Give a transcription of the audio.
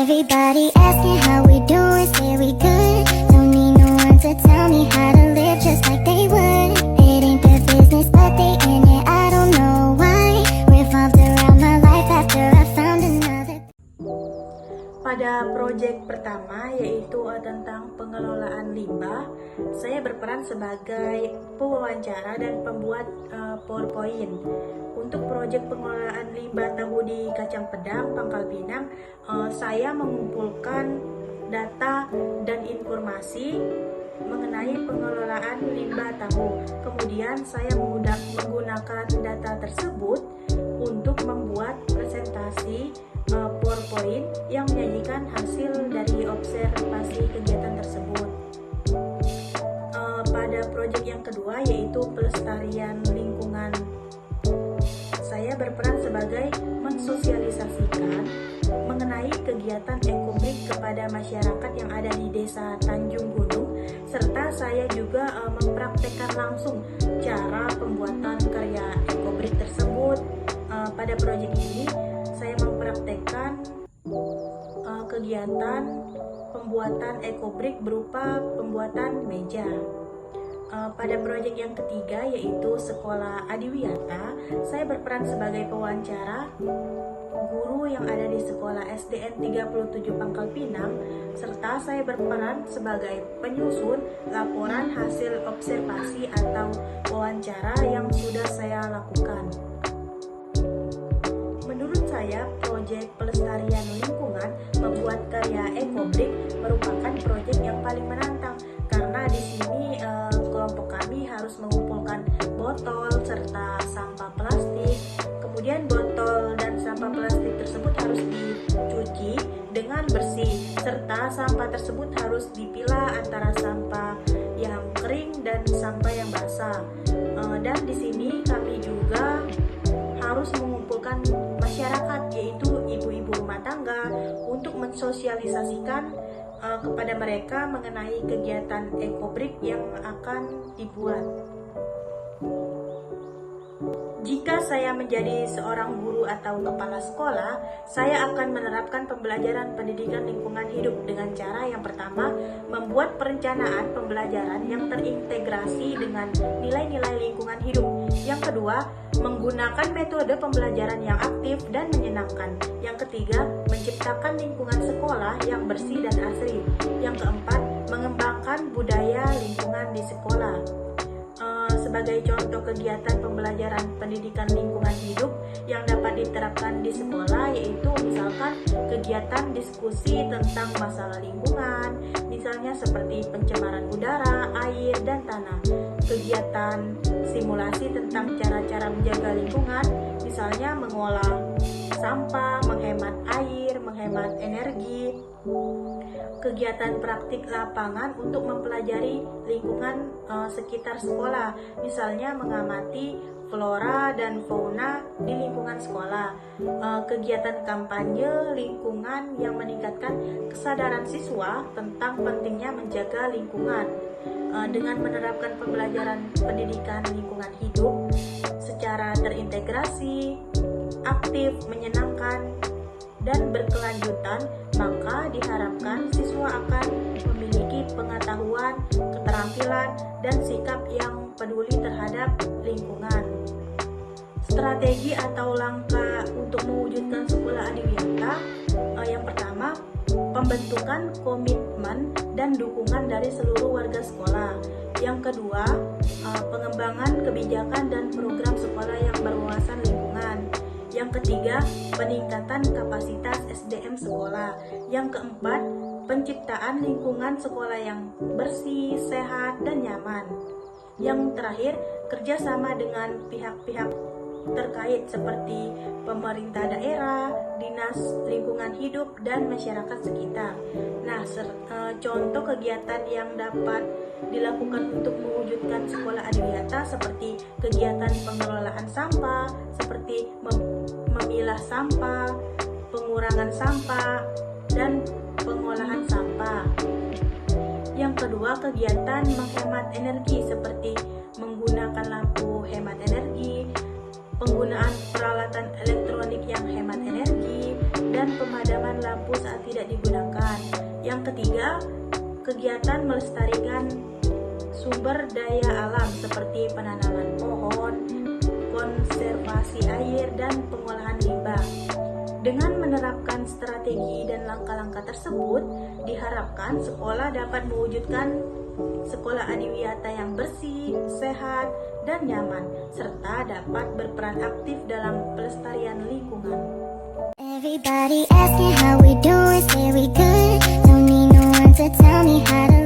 Everybody asking how we doing, say we good. Don't need no one to tell me how to live just like they would. It ain't their business, but they in it, I don't know why. Revolved around my life after I found another. Pada proyek pertama, yaitu tentang pengelolaan limbah, saya berperan sebagai pewawancara dan pembuat PowerPoint. Untuk proyek pengelolaan limbah tahu di Kacang Pedang, Pangkal Pinang, saya mengumpulkan data dan informasi mengenai pengelolaan limbah tahu. Kemudian saya menggunakan data tersebut untuk membuat presentasi PowerPoint yang menyajikan hasil dari observasi kegiatan tersebut. Pada proyek yang kedua, yaitu pelestarian lingkungan, saya berperan sebagai mensosialisasikan mengenai kegiatan ekobrik kepada masyarakat yang ada di Desa Tanjung Gunung, serta saya juga mempraktekkan langsung cara pembuatan karya ekobrik tersebut. Pada proyek ini saya mempraktekkan kegiatan pembuatan ekobrik berupa pembuatan meja. Pada proyek yang ketiga, yaitu Sekolah Adiwiyata, saya berperan sebagai pewawancara guru yang ada di Sekolah SDN 37 Pangkal Pinang, serta saya berperan sebagai penyusun laporan hasil observasi atau wawancara yang sudah saya lakukan. Menurut saya, proyek pelestarian lingkungan membuat karya ekobrik merupakan proyek yang paling menantang, karena di sini kelompok kami harus mengumpulkan botol serta sampah plastik. Kemudian botol dan sampah plastik tersebut harus dicuci dengan bersih, serta sampah tersebut harus dipilah antara sampah yang kering dan sampah yang basah. Dan di sini kami juga harus mengumpulkan masyarakat, yaitu ibu-ibu rumah tangga, untuk mensosialisasikan kepada mereka mengenai kegiatan ekobrik yang akan dibuat. Jika saya menjadi seorang guru atau kepala sekolah, saya akan menerapkan pembelajaran pendidikan lingkungan hidup dengan cara yang pertama, membuat perencanaan pembelajaran yang terintegrasi dengan nilai-nilai lingkungan hidup. Yang kedua, menggunakan metode pembelajaran yang aktif dan menyenangkan. Yang ketiga, menciptakan lingkungan sekolah yang bersih dan asri. Yang keempat, mengembangkan budaya lingkungan di sekolah. Sebagai contoh kegiatan pembelajaran pendidikan lingkungan hidup yang dapat diterapkan di sekolah, yaitu misalkan kegiatan diskusi tentang masalah lingkungan, misalnya seperti pencemaran udara, air, dan tanah. Kegiatan simulasi tentang cara-cara menjaga lingkungan, misalnya mengolah sampah, menghemat air, menghemat energi. Kegiatan praktik lapangan untuk mempelajari lingkungan sekitar sekolah, misalnya mengamati flora dan fauna di lingkungan sekolah. Kegiatan kampanye lingkungan yang meningkatkan kesadaran siswa tentang pentingnya menjaga lingkungan. Dengan menerapkan pembelajaran pendidikan lingkungan hidup secara terintegrasi, aktif, menyenangkan, dan berkelanjutan, maka diharapkan siswa akan memiliki pengetahuan, keterampilan, dan sikap yang peduli terhadap lingkungan. Strategi atau langkah untuk mewujudkan sekolah adiwiyata, yang pertama, pembentukan komitmen dan dukungan dari seluruh warga sekolah. Yang kedua, pengembangan kebijakan dan program sekolah yang berwawasan lingkungan. Yang ketiga, peningkatan kapasitas SDM sekolah. Yang keempat, penciptaan lingkungan sekolah yang bersih, sehat, dan nyaman. Yang terakhir, kerjasama dengan pihak-pihak terkait seperti pemerintah daerah, dinas lingkungan hidup, dan masyarakat sekitar. Nah, contoh kegiatan yang dapat dilakukan untuk mewujudkan sekolah adiwiyata seperti kegiatan pengelolaan sampah, seperti memilah sampah, pengurangan sampah, dan pengolahan sampah. Yang kedua, kegiatan menghemat energi seperti menggunakan lampu hemat energi, penggunaan peralatan elektronik yang hemat energi, dan dan pemadaman lampu saat tidak digunakan. Yang ketiga, kegiatan melestarikan sumber daya alam seperti penanaman pohon, konservasi air, dan pengolahan limbah. Dengan menerapkan strategi dan langkah-langkah tersebut, diharapkan sekolah dapat mewujudkan sekolah adiwiyata yang bersih, sehat, dan nyaman, serta dapat berperan aktif dalam pelestarian lingkungan. Everybody asking how we doing, say we good. Don't need no one to tell me how to